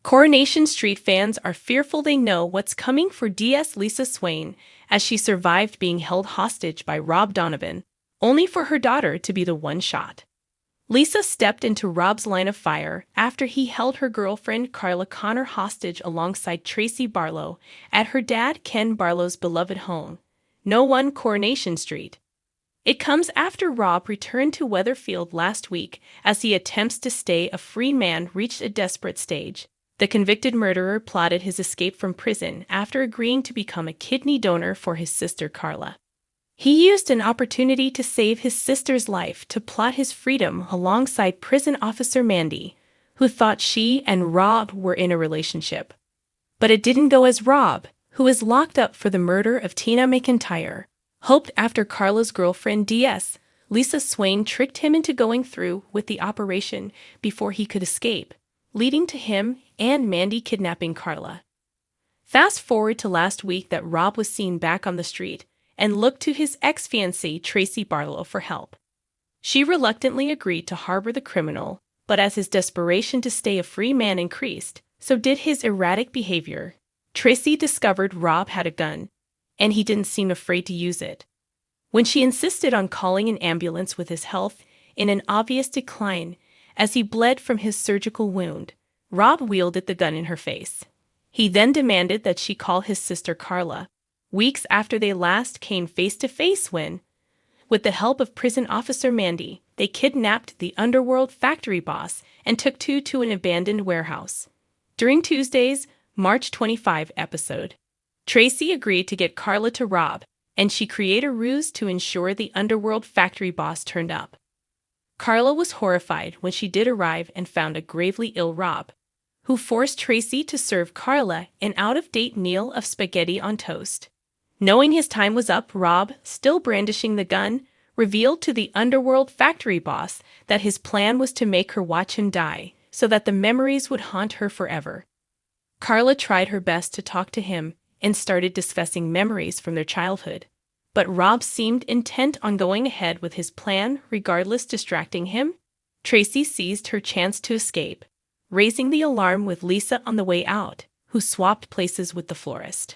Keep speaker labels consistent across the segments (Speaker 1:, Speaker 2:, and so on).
Speaker 1: Coronation Street fans are fearful they know what's coming for DS Lisa Swain as she survived being held hostage by Rob Donovan, only for her daughter to be the one shot. Lisa stepped into Rob's line of fire after he held her girlfriend Carla Connor hostage alongside Tracy Barlow at her dad Ken Barlow's beloved home, No 1 Coronation Street. It comes after Rob returned to Weatherfield last week as he attempts to stay a free man reached a desperate stage. The convicted murderer plotted his escape from prison after agreeing to become a kidney donor for his sister Carla. He used an opportunity to save his sister's life to plot his freedom alongside prison officer Mandy, who thought she and Rob were in a relationship. But it didn't go as Rob, who is locked up for the murder of Tina McIntyre, hoped after Carla's girlfriend DS Lisa Swain tricked him into going through with the operation before he could escape, leading to him and Mandy kidnapping Carla. Fast forward to last week that Rob was seen back on the street and looked to his ex-fiancée Tracy Barlow for help. She reluctantly agreed to harbor the criminal, but as his desperation to stay a free man increased, so did his erratic behavior. Tracy discovered Rob had a gun, and he didn't seem afraid to use it. When she insisted on calling an ambulance with his health in an obvious decline as he bled from his surgical wound, Rob wielded the gun in her face. He then demanded that she call his sister Carla, weeks after they last came face-to-face when, with the help of prison officer Mandy, they kidnapped the underworld factory boss and took two to an abandoned warehouse. During Tuesday's March 25 episode, Tracy agreed to get Carla to Rob, and she created a ruse to ensure the underworld factory boss turned up. Carla was horrified when she did arrive and found a gravely ill Rob, who forced Tracy to serve Carla an out-of-date meal of spaghetti on toast. Knowing his time was up, Rob, still brandishing the gun, revealed to the underworld factory boss that his plan was to make her watch him die so that the memories would haunt her forever. Carla tried her best to talk to him and started discussing memories from their childhood, but Rob seemed intent on going ahead with his plan regardless, distracting him. Tracy seized her chance to escape, raising the alarm with Lisa on the way out, who swapped places with the florist.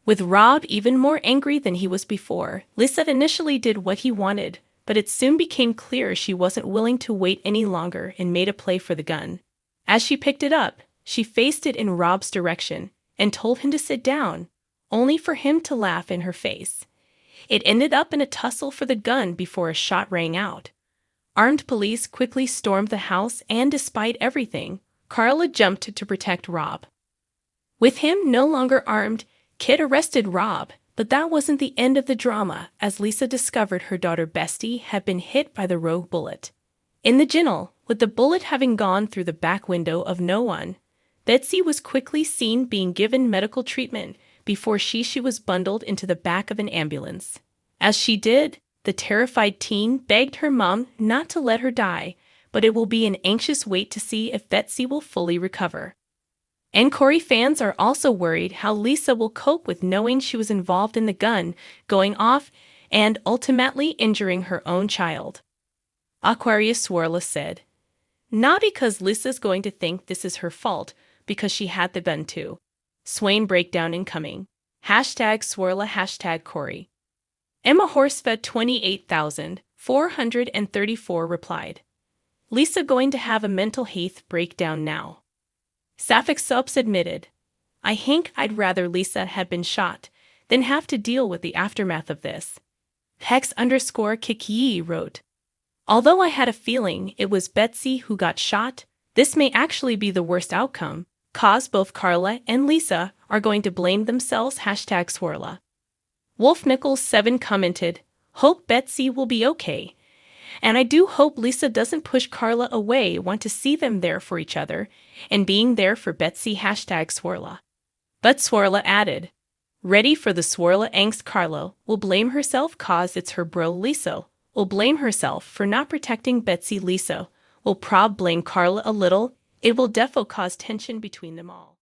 Speaker 1: With Rob even more angry than he was before, Lisa initially did what he wanted, but it soon became clear she wasn't willing to wait any longer and made a play for the gun. As she picked it up, she faced it in Rob's direction and told him to sit down, only for him to laugh in her face. It ended up in a tussle for the gun before a shot rang out. Armed police quickly stormed the house and, despite everything, Carla jumped to protect Rob. With him no longer armed, Kit arrested Rob, but that wasn't the end of the drama as Lisa discovered her daughter Bestie had been hit by the rogue bullet. In the ginnel, with the bullet having gone through the back window of No 1, Betsy was quickly seen being given medical treatment before she was bundled into the back of an ambulance. As she did, the terrified teen begged her mom not to let her die, but it will be an anxious wait to see if Betsy will fully recover. And Corey fans are also worried how Lisa will cope with knowing she was involved in the gun going off and ultimately injuring her own child. Aquarius Swarla said, "Not because Lisa's going to think this is her fault, because she had the gun too." Swain breakdown incoming. #Swarla #Corey. Emma Horsfed 28,434 replied, "Lisa going to have a mental health breakdown now." Sapphic Soaps admitted, "I think I'd rather Lisa had been shot than have to deal with the aftermath of this." Hex_Kiki wrote, "Although I had a feeling it was Betsy who got shot, this may actually be the worst outcome, cause both Carla and Lisa are going to blame themselves." #Swarla. Wolf Nichols 7 commented, "Hope Betsy will be okay. And I do hope Lisa doesn't push Carla away, want to see them there for each other, and being there for Betsy." #Swarla. But Swarla added, "Ready for the Swarla angst. Carla will blame herself cause it's her bro. Lisa will blame herself for not protecting Betsy. Lisa will prob blame Carla a little. It will defo cause tension between them all."